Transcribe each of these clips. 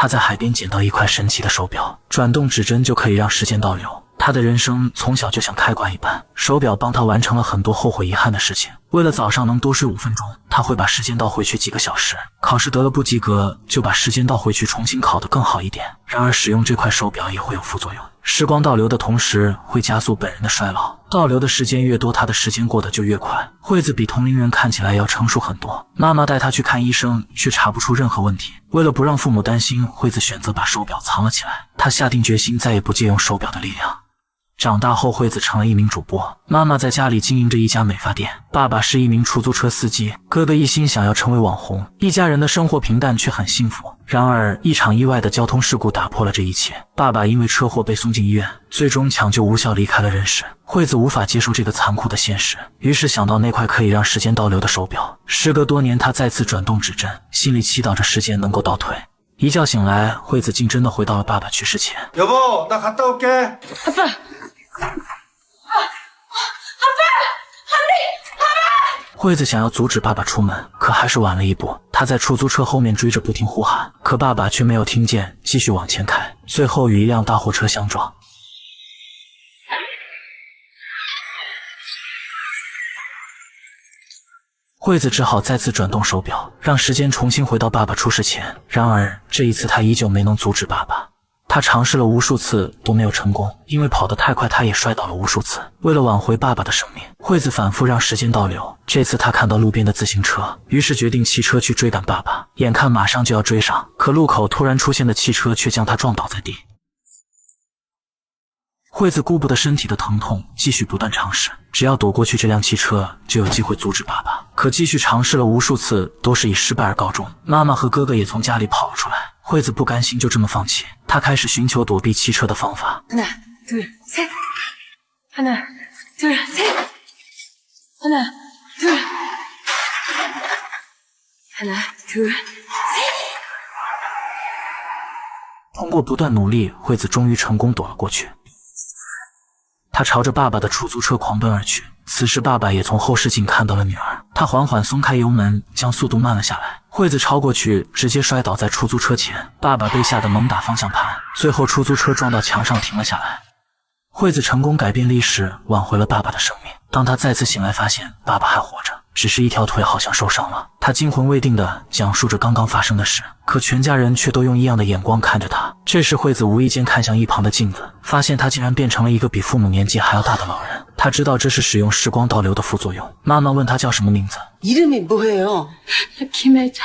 他在海边捡到一块神奇的手表，转动指针就可以让时间倒流。他的人生从小就像开挂一般，手表帮他完成了很多后悔遗憾的事情。为了早上能多睡5分钟，他会把时间倒回去几个小时。考试得了不及格，就把时间倒回去重新考得更好一点。然而使用这块手表也会有副作用，时光倒流的同时会加速本人的衰老。倒流的时间越多，他的时间过得就越快。惠子比同龄人看起来要成熟很多。妈妈带她去看医生，却查不出任何问题。为了不让父母担心，惠子选择把手表藏了起来。她下定决心再也不借用手表的力量。长大后，惠子成了一名主播，妈妈在家里经营着一家美发店，爸爸是一名出租车司机，哥哥一心想要成为网红，一家人的生活平淡却很幸福。然而，一场意外的交通事故打破了这一切，爸爸因为车祸被送进医院，最终抢救无效离开了人世。惠子无法接受这个残酷的现实，于是想到那块可以让时间倒流的手表。时隔多年，他再次转动指针，心里祈祷着时间能够倒退。一觉醒来，惠子竟真的回到了爸爸去世前。여보，나 갔다 올게。 아빠!惠子想要阻止爸爸出门，可还是晚了一步。他在出租车后面追着，不停呼喊，可爸爸却没有听见，继续往前开，最后与一辆大货车相撞。惠子只好再次转动手表，让时间重新回到爸爸出事前。然而这一次，他依旧没能阻止爸爸。他尝试了无数次都没有成功，因为跑得太快，他也摔倒了无数次。为了挽回爸爸的生命，惠子反复让时间倒流。这次他看到路边的自行车，于是决定骑车去追赶爸爸。眼看马上就要追上，可路口突然出现的汽车却将他撞倒在地。惠子顾不得身体的疼痛，继续不断尝试，只要躲过去这辆汽车，就有机会阻止爸爸。可继续尝试了无数次，都是以失败而告终。妈妈和哥哥也从家里跑了出来。惠子不甘心就这么放弃，她开始寻求躲避汽车的方法。하나, 둘, 셋. 하나, 둘, 셋. 하나, 둘. 하나, 둘, 셋. 通过不断努力，惠子终于成功躲了过去。他朝着爸爸的出租车狂奔而去。此时爸爸也从后视镜看到了女儿，他缓缓松开油门，将速度慢了下来。惠子超过去，直接摔倒在出租车前。爸爸被吓得猛打方向盘，最后出租车撞到墙上停了下来。惠子成功改变历史，挽回了爸爸的生命。当他再次醒来，发现爸爸还活着，只是一条腿好像受伤了。他惊魂未定地讲述着刚刚发生的事，可全家人却都用异样的眼光看着他。这时惠子无意间看向一旁的镜子，发现他竟然变成了一个比父母年纪还要大的老人。他知道这是使用时光倒流的副作用。妈妈问他叫什么名字， 이름이 뭐예요? 김혜자.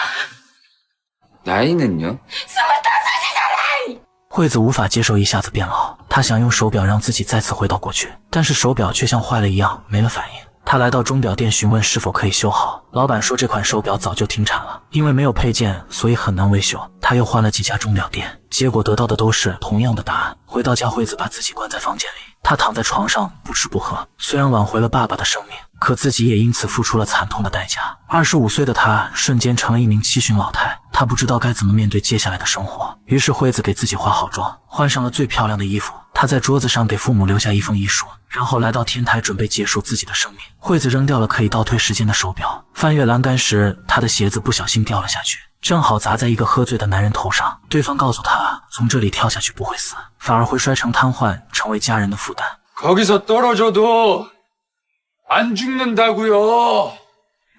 나이는요? 25살이잖아! 惠子无法接受一下子变老，她想用手表让自己再次回到过去，但是手表却像坏了一样没了反应。他来到钟表店询问是否可以修好，老板说这款手表早就停产了，因为没有配件，所以很难维修。他又换了几家钟表店，结果得到的都是同样的答案。回到家，惠子把自己关在房间里，她躺在床上不吃不喝，虽然挽回了爸爸的生命，可自己也因此付出了惨痛的代价。25岁的她瞬间成了一名七旬老太，她不知道该怎么面对接下来的生活。于是惠子给自己化好妆，换上了最漂亮的衣服。她在桌子上给父母留下一封遗书，然后来到天台准备结束自己的生命。惠子扔掉了可以倒推时间的手表，翻越栏杆时，她的鞋子不小心掉了下去，正好砸在一个喝醉的男人头上。对方告诉她，从这里跳下去不会死，反而会摔成瘫痪，成为家人的负担。 거기서 떨어져도 안 죽는다고요.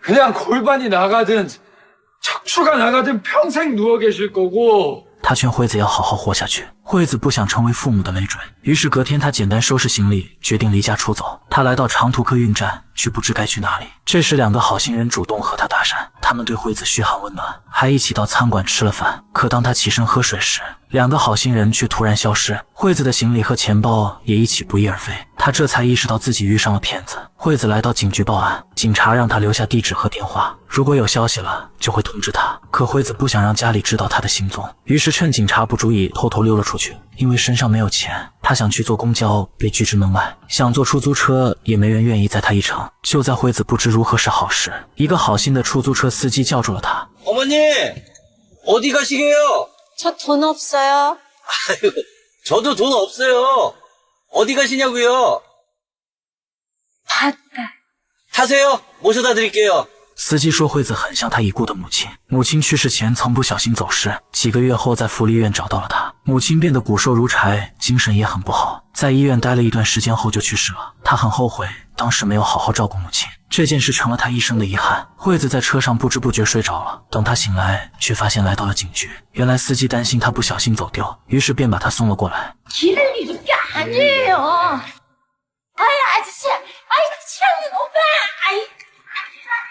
그냥 골반이 나가든 척추가 나가든 평생 누워 계실 거고. 他劝惠子要好好活下去。惠子不想成为父母的累赘，于是隔天他简单收拾行李，决定离家出走。他来到长途客运站，却不知该去哪里。这时2个好心人主动和他搭讪，他们对惠子嘘寒问暖，还一起到餐馆吃了饭。可当他起身喝水时，2个好心人却突然消失，惠子的行李和钱包也一起不翼而飞。他这才意识到自己遇上了骗子。惠子来到警局报案，警察让他留下地址和电话，如果有消息了就会通知他。可惠子不想让家里知道他的行踪，于是趁警察不注意偷偷溜了出去。因为身上没有钱，他想去坐公交，被拒之门外；想坐出租车，也没人愿意载他一程。就在惠子不知如何是好时，一个好心的出租车司机叫住了他。 어머니, 어디 가시게요? 저 돈 없어요. 아이고, 저도 돈 없어요. 어디 가시냐고요? 바다. 타세요. 모셔다 드릴게요. 司机说惠子很像他已故的母亲，母亲去世前曾不小心走失，几个月后在福利院找到了她。母亲变得骨瘦如柴，精神也很不好，在医院待了一段时间后就去世了。他很后悔当时没有好好照顾母亲，这件事成了他一生的遗憾。惠子在车上不知不觉睡着了，等他醒来却发现来到了警局。原来司机担心他不小心走丢，于是便把他送了过来。 길을 잃은 게 아니에요. 아이 아저씨, 아이 치랑이 오빠, 아이.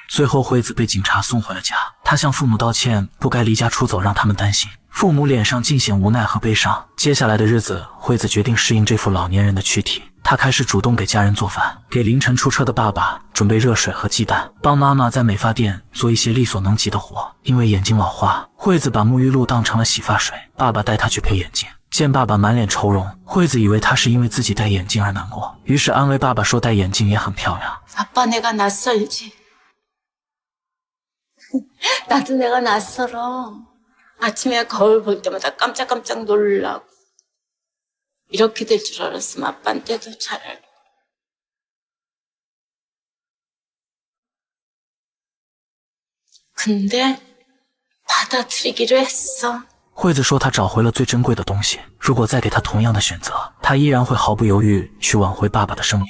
最后惠子被警察送回了家，他向父母道歉，不该离家出走让他们担心。父母脸上尽显无奈和悲伤。接下来的日子，惠子决定适应这副老年人的躯体。她开始主动给家人做饭，给凌晨出车的爸爸准备热水和鸡蛋，帮妈妈在美发店做一些力所能及的活。因为眼睛老花，惠子把沐浴露当成了洗发水。爸爸带她去配眼镜，见爸爸满脸愁容，惠子以为他是因为自己戴眼镜而难过，于是安慰爸爸说戴眼镜也很漂亮。 아빠 내가 낯설지. 나도 내가 낯설어. 아침에 거울 볼 때마다 깜짝깜짝 놀라고. 이렇게 될 줄 알았으면 아빠한테도 잘할. 근데 받아들이기로 했어. 惠子说她找回了最珍贵的东西，如果再给她同样的选择，她依然会毫不犹豫去挽回爸爸的生命。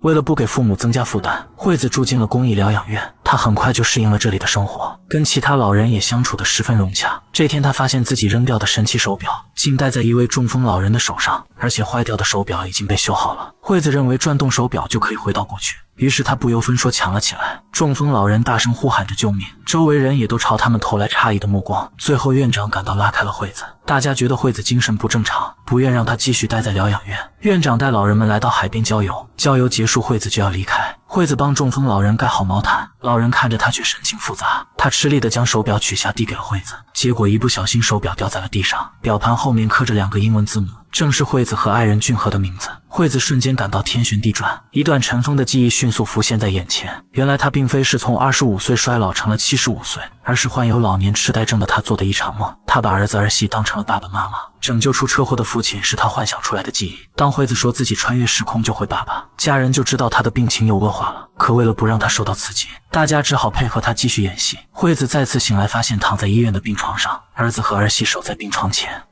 为了不给父母增加负担，惠子住进了公益疗养院。她很快就适应了这里的生活，跟其他老人也相处得十分融洽。这天，她发现自己扔掉的神奇手表竟戴在一位中风老人的手上，而且坏掉的手表已经被修好了。惠子认为转动手表就可以回到过去，于是她不由分说抢了起来。中风老人大声呼喊着救命，周围人也都朝他们投来诧异的目光。最后，院长赶到拉开了惠子。大家觉得惠子精神不正常，不愿让她继续待在疗养院。院长带老人们来到海边郊游，郊游结束，惠子就要离开。惠子帮中风老人盖好毛毯，老人看着她却神情复杂。他吃力地将手表取下递给了惠子，结果一不小心手表掉在了地上，表盘后面刻着2个英文字母，正是惠子和爱人俊和的名字。惠子瞬间感到天旋地转，一段尘封的记忆迅速浮现在眼前。原来她并非是从25岁衰老成了75岁，而是患有老年痴呆症的她做的一场梦。她把儿子儿媳当成了爸爸妈妈，拯救出车祸的父亲是她幻想出来的记忆。当惠子说自己穿越时空救回爸爸，家人就知道她的病情又恶化了。可为了不让她受到刺激，大家只好配合她继续演戏。惠子再次醒来，发现躺在医院的病床上，儿子和儿媳守在病床前。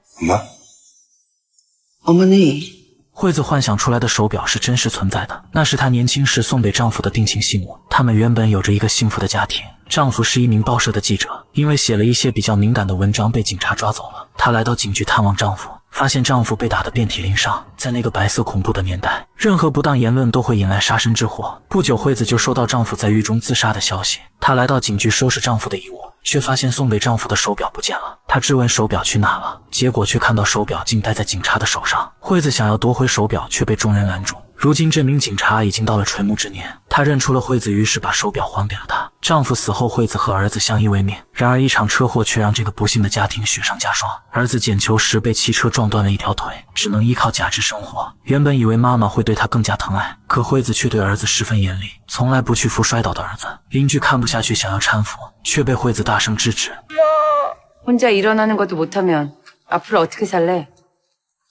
어머니. 惠子幻想出来的手表是真实存在的，那是她年轻时送给丈夫的定情信物。他们原本有着一个幸福的家庭，丈夫是一名报社的记者，因为写了一些比较敏感的文章被警察抓走了。她来到警局探望丈夫，发现丈夫被打得遍体鳞伤。在那个白色恐怖的年代，任何不当言论都会引来杀身之祸。不久，惠子就收到丈夫在狱中自杀的消息。她来到警局收拾丈夫的遗物，却发现送给丈夫的手表不见了。她质问手表去哪了，结果却看到手表竟戴在警察的手上。惠子想要夺回手表，却被众人拦住。如今这名警察已经到了垂暮之年，他认出了惠子，于是把手表还给了她。丈夫死后，惠子和儿子相依为命。然而一场车祸却让这个不幸的家庭雪上加霜。儿子捡球时被汽车撞断了一条腿，只能依靠假肢生活。原本以为妈妈会对他更加疼爱，可惠子却对儿子十分严厉，从来不去扶摔倒的儿子。邻居看不下去，想要搀扶，却被惠子大声制止。 혼자 일어나는 것도 못하면 앞으로 어떻게 살래?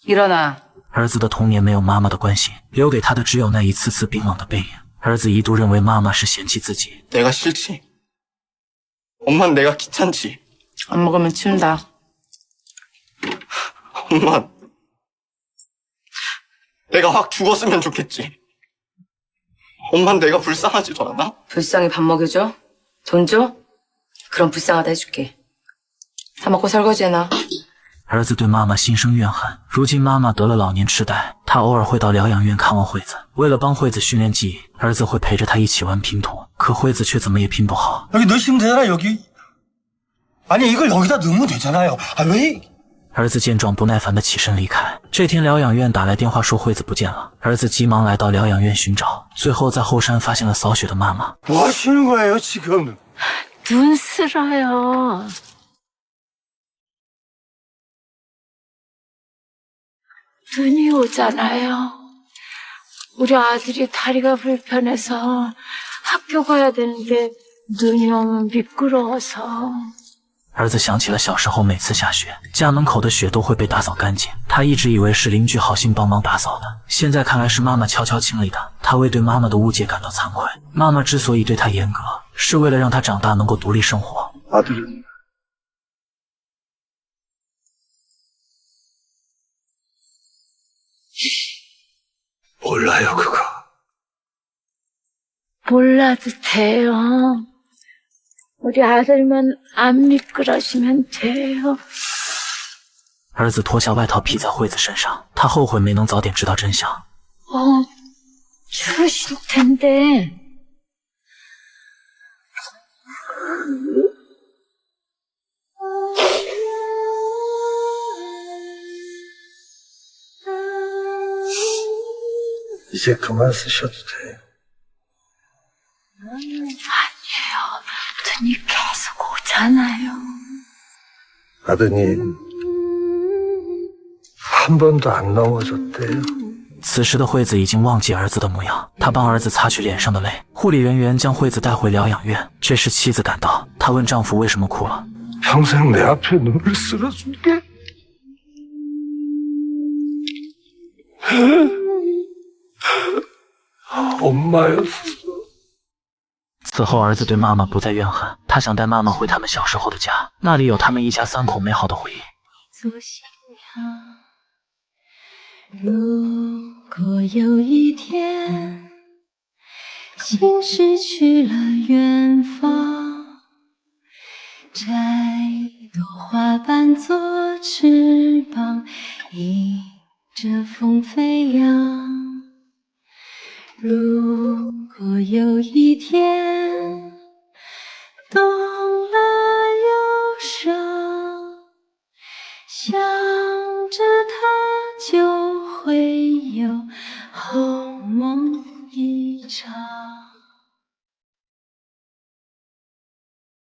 일어나. 儿子的童年没有妈妈的关心，留给他的只有那一次次冰冷的背影。儿子一度认为妈妈是嫌弃自己。 내가 싫지. 엄마는 내가 귀찮지. 안 먹으면 치운다. 엄마, 내가 확 죽었으면 좋겠지. 엄마는 내가 불쌍하지도 않아? 불쌍히 밥 먹여줘? 돈 줘? 그럼 불쌍하다 해줄게. 다 먹고 설거지해놔. 儿子对妈妈心生怨恨，如今妈妈得了老年痴呆，他偶尔会到疗养院看望惠子。为了帮惠子训练记忆，儿子会陪着他一起玩拼图，可惠子却怎么也拼不好。 여기 넣으시면 되잖아, 여기. 아니, 이걸 여기다 넣으면 되잖아요. 아, 왜? 儿子见状不耐烦地起身离开。这天疗养院打来电话说惠子不见了，儿子急忙来到疗养院寻找，最后在后山发现了扫雪的妈妈。 뭐 하시는 거예요, 지금? 눈 쓸어요. 눈이 오잖아요. 우리 아들이 다리가 불편해서 학교 가야 되는데 눈이 오면 미끄러워서. 儿子想起了小时候每次下雪，家门口的雪都会被打扫干净，他一直以为是邻居好心帮忙打扫的，现在看来是妈妈悄悄清理的。他为对妈妈的误解感到惭愧。妈妈之所以对他严格，是为了让他长大能够独立生活。 아들은 몰라요, 그거. 몰라도 돼요. 우리 아들만 안 미끄러지면 돼요. 儿子脱下外套披在惠子身上，他后悔没能早点知道真相。 추우실 텐데. 이제 그만 쓰셔도 돼요. 아들이 계속 오잖아요. 아드님 한 번도 안 넘어졌대요. 此时的惠子已经忘记儿子的模样，她帮儿子擦去脸上的泪。护理人员将惠子带回疗养院，这时妻子赶到，她问丈夫为什么哭了。 평생 내 앞에 눈을 쓸어줄게. 엄마였어. 此后，儿子对妈妈不再怨恨，他想带妈妈回他们小时候的家，那里有他们一家3口美好的回忆。 如果有一天，心失去了远方，摘朵花瓣做翅膀，迎着风飞扬。